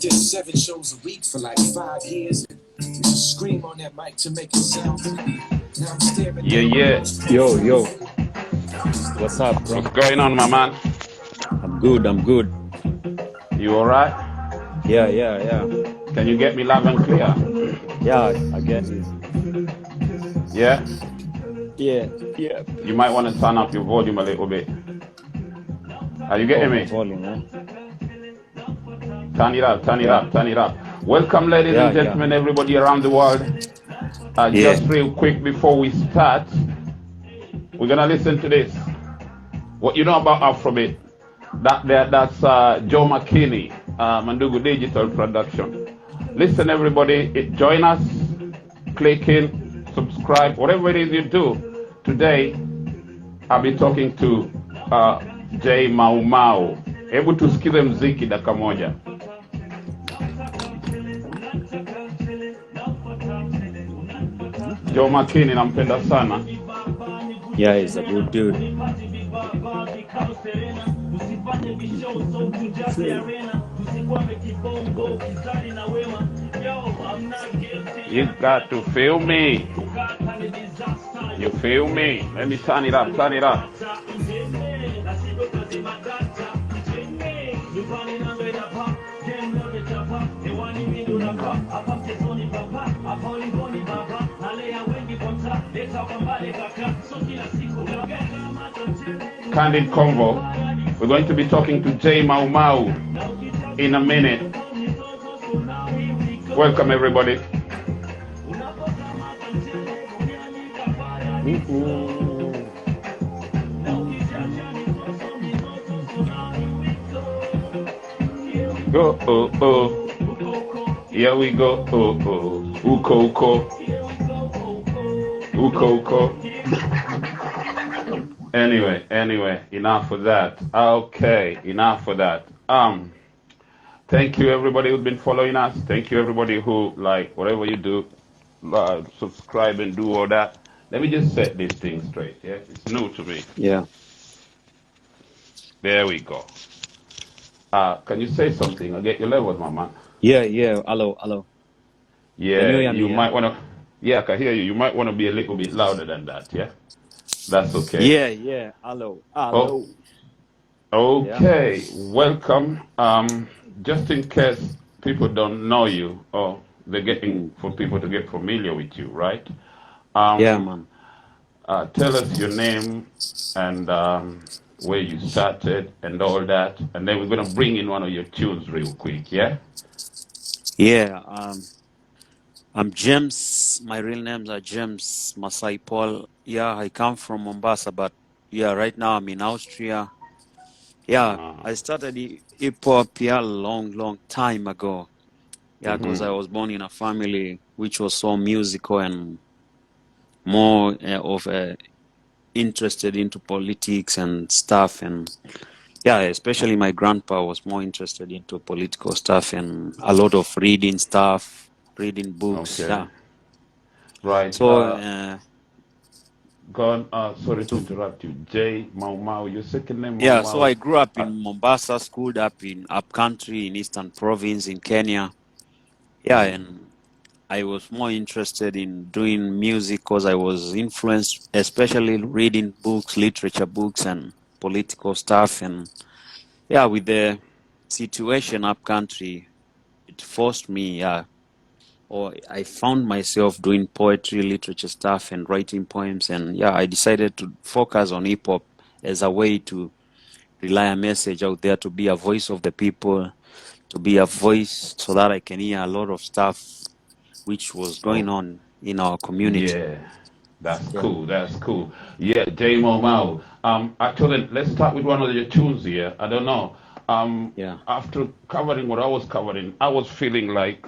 did 7 shows a week for like 5 years. Used to scream on that mic to make it sound. Now I'm staring. Yeah. Yo. What's up, bro? What's going on, my man? I'm good. You alright? Yeah. Can you get me loud and clear? Yeah, I get you. Yeah? Yeah. You might want to turn up your volume a little bit. Are you getting me? Volume, eh? Turn it up. Welcome, ladies and gentlemen, everybody around the world. Just real quick before we start, we're gonna listen to this. What you know about Afrobeat? That's Joe McKinney, Mandugu Digital Production. Listen, everybody, join us, click in, subscribe, whatever it is you do. Today, I'll be talking to J Mau Mau. Hebu tusikize mziki dakika moja. Joe McKinney nampenda sana. Yeah, he's a good dude. You got to feel me. You feel me? Let me turn it up. Candid Convo. We're going to be talking to J Mau Mau in a minute. Welcome, everybody. Go, oh. Here we go, oh. Uko. Anyway, enough of that. Okay, enough of that. Thank you everybody who's been following us. Thank you everybody who, like, whatever you do, subscribe and do all that. Let me just set this thing straight, yeah? It's new to me. Yeah. There we go. Can you say something? I'll get your levels, my man. Yeah. Hello. Yeah, Can you hear me, might want to... Yeah, I can hear you. You might want to be a little bit louder than that, yeah? That's okay. Yeah. Hello. Oh, okay, welcome. Just in case people don't know you, or they're getting for people to get familiar with you, right? Yeah, man. Tell us your name and where you started and all that, and then we're gonna bring in one of your tunes real quick, yeah? Yeah. I'm James. My real names are James Masai Paul. Yeah, I come from Mombasa, but yeah, right now I'm in Austria. Yeah, I started hip hop a long time ago. Yeah, because I was born in a family which was so musical and more of interested into politics and stuff. And yeah, especially my grandpa was more interested into political stuff and a lot of reading books. Okay. Yeah. Right. So go on. Sorry to interrupt you. J Mau, your second name? Yeah, so I grew up in Mombasa, schooled up in upcountry in Eastern Province in Kenya. Yeah, and I was more interested in doing music because I was influenced, especially reading books, literature books, and political stuff. And yeah, with the situation upcountry, it forced me, or I found myself doing poetry, literature stuff, and writing poems. And yeah, I decided to focus on hip hop as a way to rely a message out there, to be a voice of the people, to be a voice so that I can hear a lot of stuff which was going on in our community. Yeah, that's cool. Yeah, J Mau. Actually, let's start with one of your tunes here. I don't know. After covering what I was covering, I was feeling like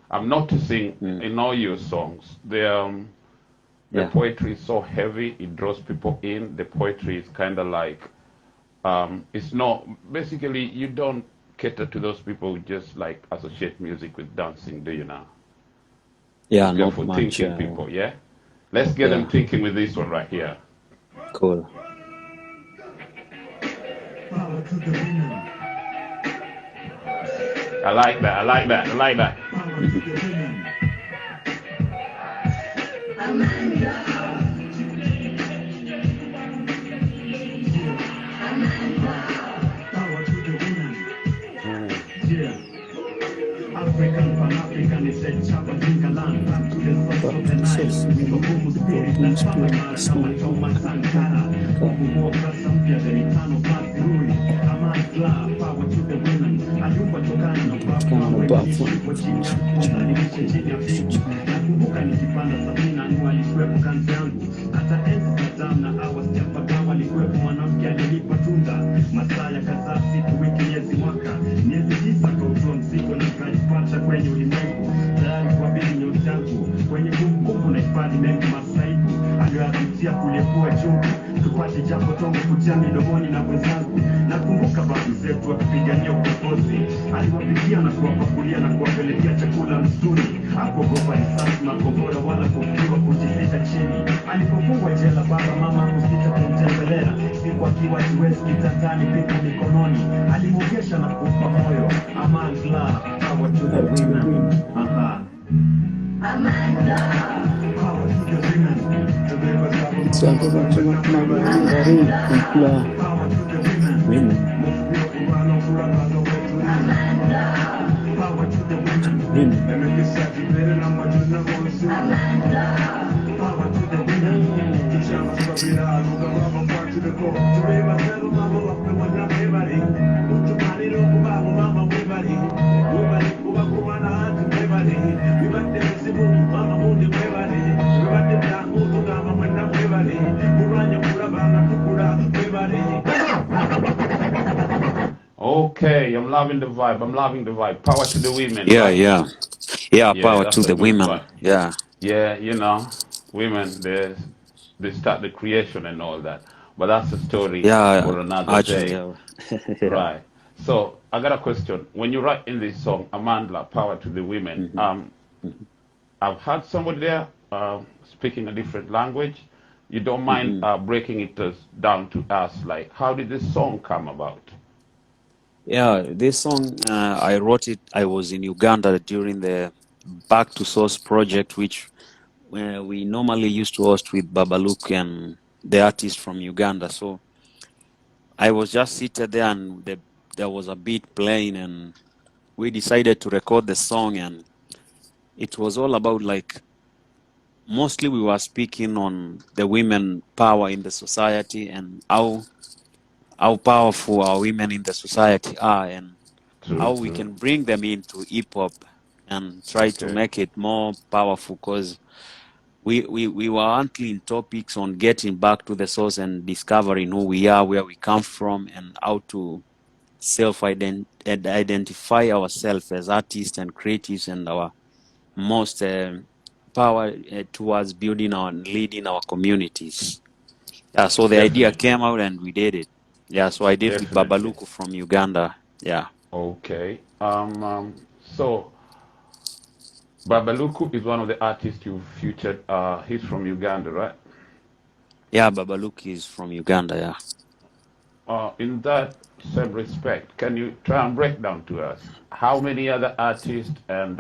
I'm noticing in all your songs the poetry is so heavy, it draws people in. The poetry is kind of like it's not, basically you don't cater to those people who just like associate music with dancing, do you now? Yeah, it's not for much. Thinking people, yeah? Let's get them thinking with this one right here. Cool. I like that. I like that. I like that. African, Pan-African is a chapa land. Back to the source of the Nile. Kumu spirit na kama imara kama Choma Sankara. Kukumoka sampia the return of Mazirui. Aman Kla, power to the women. Ayumba tokana na bafu wa chini ya mkunda nilishe chini ya pingu. Nakumbuka nikipanda Sabina ni walikuwepo kanzi yangu. Hata enzi Saddam na Awas Jafaka walikuwepo mwanamke alilipa tunda. Masaa ya kadhaa siku wiki miezi mwaka. Miezi 9 kautoa mzigo na kajipata kwenye ulimwengu. Tayari kwa bili nyota yangu. Kwenye kumbukumbu na hifadhi mengi masaibu. Aliyoyapitia kulikuwa chungu. Tupate japo tongo kutia midomoni na wenzangu. Nakumbuka babu zetu wakipigania ukombozi. Aliwapikia na kuwapakulia na kuwapelekea chakula msituni. Hakuogopa risasi makombora wala kufiwa kujifika chini. Alipofungwa jela baba mama kusita kumtembelea. Siku akiwa siwezi kitandani pipo mikononi. Alimugesha na kumpa moyo. Aman Kla, power to the women. Amanda, power to the women. Okay, I'm loving the vibe. I'm loving the vibe. Power to the women. Yeah, Right? yeah, power that's to a the good women. vibe. Yeah. Yeah, you know, women, they start the creation and all that. But that's a story Yeah, for another actually, day. yeah. Right. So I got a question. When you write in this song, Amanda, power to the women, I've heard somebody there speaking a different language. You don't mind breaking it down to us, like how did this song come about? Yeah, this song, I wrote it, I was in Uganda during the Back to Source project, which we normally used to host with Babaluku and the artist from Uganda. So I was just seated there and there was a beat playing and we decided to record the song, and it was all about, like, mostly we were speaking on the women power in the society and how powerful our women in the society are, and how we can bring them into hip hop and try to make it more powerful, because we were handling topics on getting back to the source and discovering who we are, where we come from, and how to identify ourselves as artists and creatives, and our most power towards building and leading our communities. Yeah, so the idea came out and we did it. Yeah, so I did with Babaluku from Uganda. Yeah. Okay. So Babaluku is one of the artists you featured. He's from Uganda, right? Yeah, Babaluku is from Uganda, yeah. In that same respect, can you try and break down to us how many other artists and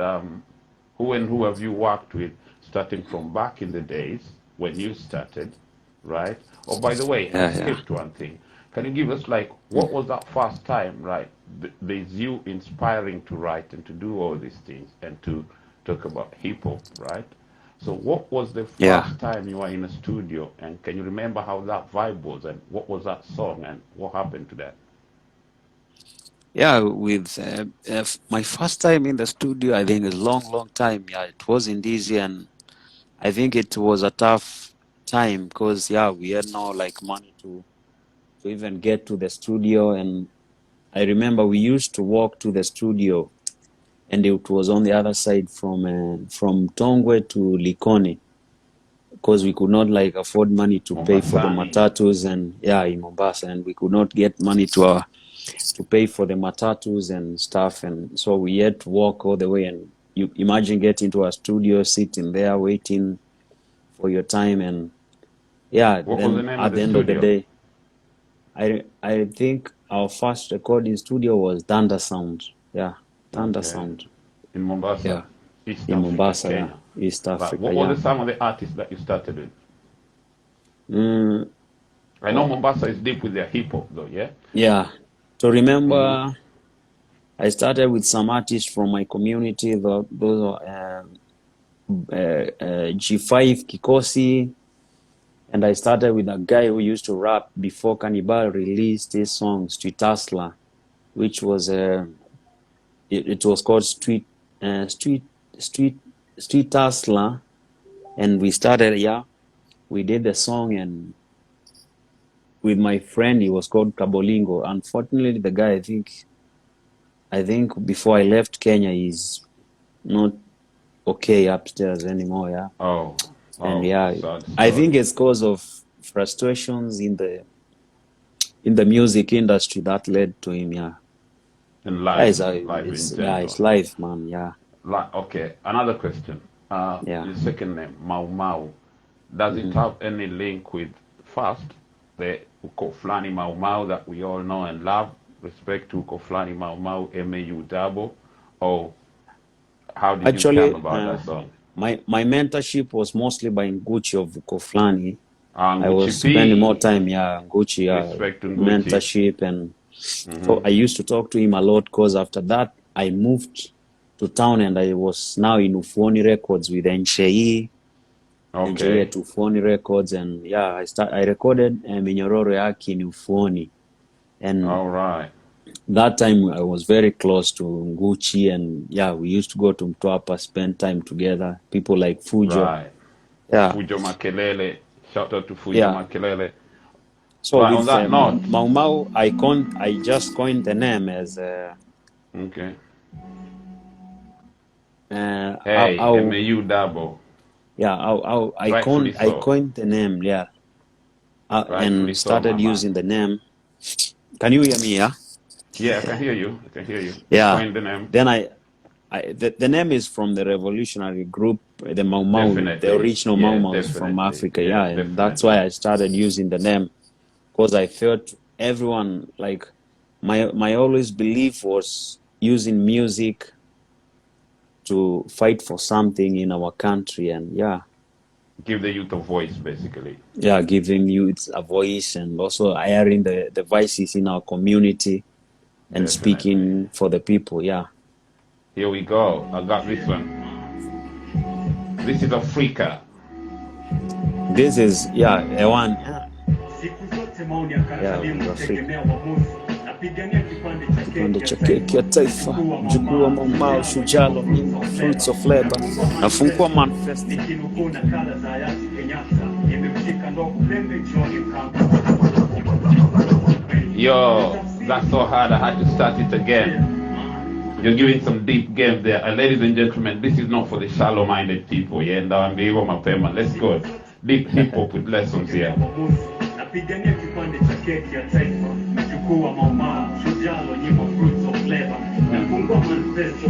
who have you worked with, starting from back in the days when you started, right? Oh, by the way, I skipped one thing. Can you give us, like, what was that first time, right? There's you inspiring to write and to do all these things and to talk about hip hop, right? So what was the first time you were in a studio, and can you remember how that vibe was, and what was that song, and what happened to that? Yeah, with my first time in the studio, I think a long time. Yeah, it wasn't easy, and I think it was a tough time because we had no, like, money to even get to the studio. And I remember we used to walk to the studio, and it was on the other side from Tongwe to Likoni, because we could not, like, afford money to pay for the matatus, and in Mombasa, and we could not get money to pay for the matatus and stuff, and so we had to walk all the way. And you imagine getting to a studio, sitting there waiting for your time, and what then was the name at of the end studio? of the day, I think our first recording studio was Danda Sound. Yeah. Thunder Okay. Sound. In Mombasa. Yeah. East In Africa, Mombasa, Kenya. yeah. East Right. Africa, What yeah. were some of the artists that you started with? Mm, I know Mombasa is deep with their hip hop though, yeah? yeah. To remember, I started with some artists from my community. Those are G5 Kikosi, and I started with a guy who used to rap before Cannibal released his song Street Hustler, which was it was called Street Hustler, and we started, yeah, we did the song, and with my friend, he was called Kabolingo. Unfortunately, the guy, I think before I left Kenya, he's not okay upstairs anymore, yeah. Oh. And Oh, yeah, sad I think story. it's because of frustrations in the music industry that led to him, yeah. In Yeah, life, life in general. it's life, man, yeah. Okay, another question. Yeah. Your second name, Mau Mau, does it Hmm. have any link with first the Uko Flani Mau Mau that we all know and love, respect to Uko Flani Mau Mau, MAU double, or how did you come Actually, about that song? my mentorship was mostly by Nguchi of Koflani. I Gucci was spending more P, time, yeah, Nguchi, respect to Gucci. mentorship, and so I used to talk to him a lot because after that I moved to town and I was now in Ufuoni Records with NJE Okay, at Ufuoni Records, and yeah, I recorded Minyororo Yaki in Ufuoni, and all right, that time I was very close to Nguchi, and yeah, we used to go to Mtwapa, spend time together. People like Fujo, right. yeah, Fujo Makelele, shout out to Fujo yeah. Makelele. So Right, on with that note, Mau Mau, I just coined the name as okay. Hey, how MAU double, yeah, I rightfully so, coined the name, yeah, rightfully and so, my started man. using the name. Can you hear me? Yeah, Yeah, I can hear you. I can hear you. You yeah. coined the name. Then the name is from the revolutionary group, the Mau Mau, the Definitely. original Mau Yeah, Mau's from definitely. Africa, Yeah, yeah, and that's definitely. why I started using the name, because I felt everyone, like, my always belief was using music to fight for something in our country, and yeah, Give the youth a voice, basically. yeah, giving youth a voice and also hiring the voices in our community and Definitely. speaking for the people, yeah. Here we go. I got this one. This is Africa. This is, yeah, Ewan, yeah, Siku zote maoni ya Katalin Africa. hutegemea uamuzi. Napigania Kipande cha keki ya taifa, mjukuu wa Mau Mau, shujaa wa nyimbo, fruits of labor, nafungua manifesto. nikinukuu nakala za hayati Kenyatta, nimemshika ndogo pembe jioni mkambo. Yo, that's so hard. I had to start it again. You're giving some deep game there. And ladies and gentlemen, this is not for the shallow-minded people. Yeah, let's go. Deep hip hop with lessons here. Napigania kipande cha keki ya taifa, mjukuu wa Mau Mau, shujaa wa nyimbo, fruits of labor. Nafungua manifesto,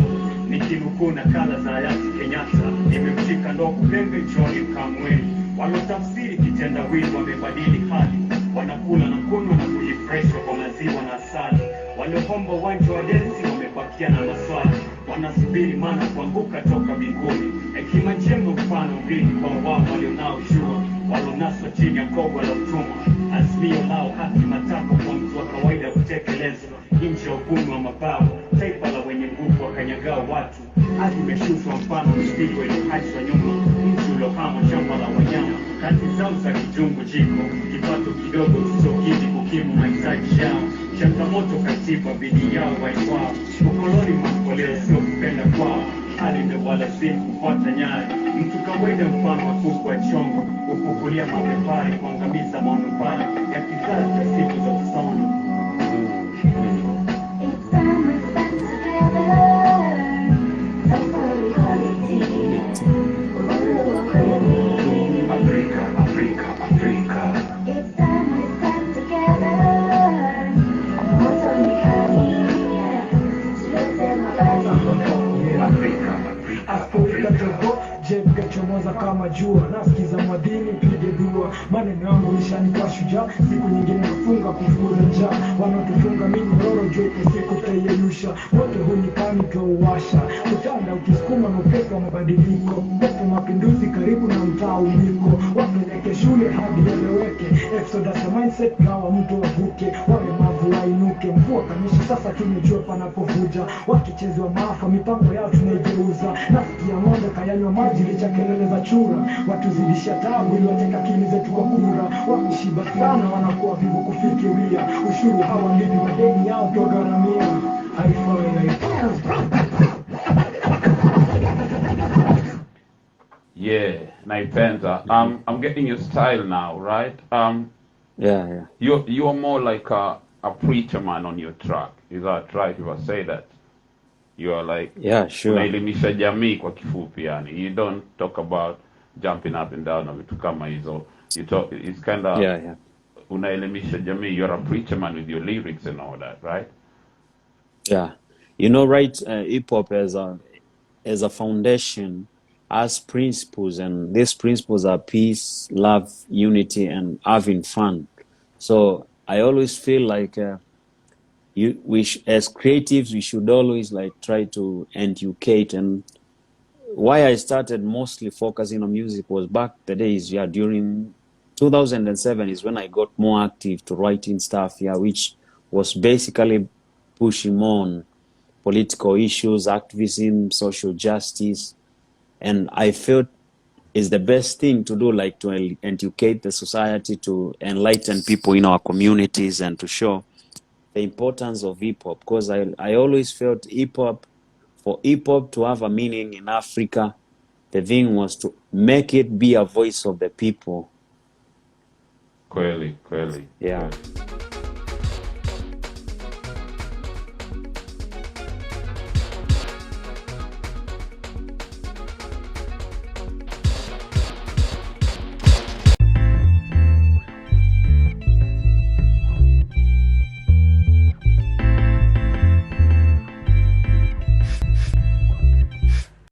nikinukuu nakala za hayati Kenyatta, nimemshika ndogo pembe jioni mkamweni. Walotafsiri kitendawili wamebadili hali, wanakula na kunywa na kujifresha kwa maziwa na asali. Walioomba uwanja wa densi wamebakia na maswali, wanasubiri maana kuanguka toka mbinguni. Hekima njema mfano mbili kwa wao walionao jua, walonaswa chini ya kogwa la utumwa. Azimio lao haki matako kwa mtu wa kawaida kutekelezwa, nje ya ugumi wa mabavu. Taifa la wenye nguvu wakanyagao watu, hadi umeshushwa mfano mspigo iliohachwa nyuma. Mtu uliohama shamba la wanyama, kati zao za kijungu jiko, kipato kidogo kisokidi kukimu mahitaji yao. Changamoto katiba bidii yao waikwao, ukoloni mamboleo sio kupenda kwao. Hali ndio wala simu kufuata nyayo, mtu kawaida mfano wa kuku wa chongo, kukukulia mapepari, kuangamiza manufaa ya kizazi cha siku za usoni. Jenga chomoza kama jua, nasikiza madini pige dua, maneno yangu maishani kwa shujaa, siku nyingine kufunga kufukuza njaa, wanatufunga mimi mroro juu siku tayeyusha, wote hunikani tuwasha, kutanda ukisukuma na upepo wa mabadiliko, upepo mapinduzi karibu na mtaa uliko, wapeleke shule hadi eleweke, exodus ya mindset gawa mtu wavuke, wale mavu wainuke, mvua kanyesha sasa tumejua panapovuja, wakichezwa maafa mipango yao tunaigeuza, nasikia ng'ombe kayanywa maji licha kelele za chura, watu zidisha tabu ili wateka akili zetu kwa kura, wakishiba sana wanakuwa vivu kufikiria, ushuru hawalipi madeni yao tuwagharamia, haifai. Yeah, naipenda. I'm getting your style now, right? Yeah. You're more like a preacher man on your track. Is that right if I say that? You are like, Yeah, sure. unaelimisha jamii kwa kifupi yani. You don't talk about jumping up and down na vitu kama hizo. You talk, it's kind of, Yeah. unaelimisha jamii. You're a preacher man with your lyrics and all that, right? Yeah. You know, right, hip hop as a foundation has principles, and these principles are peace, love, unity, and having fun. So I always feel like as creatives, we should always like try to educate. And why I started mostly focusing on music was back the days, during 2007 is when I got more active to writing stuff, which was basically pushing more on political issues, activism, social justice. And I felt it's the best thing to do, like to educate the society, to enlighten people in our communities, and to show the importance of hip hop. Because I always felt for hip hop to have a meaning in Africa, the thing was to make it be a voice of the people. Clearly. Yeah. Clearly.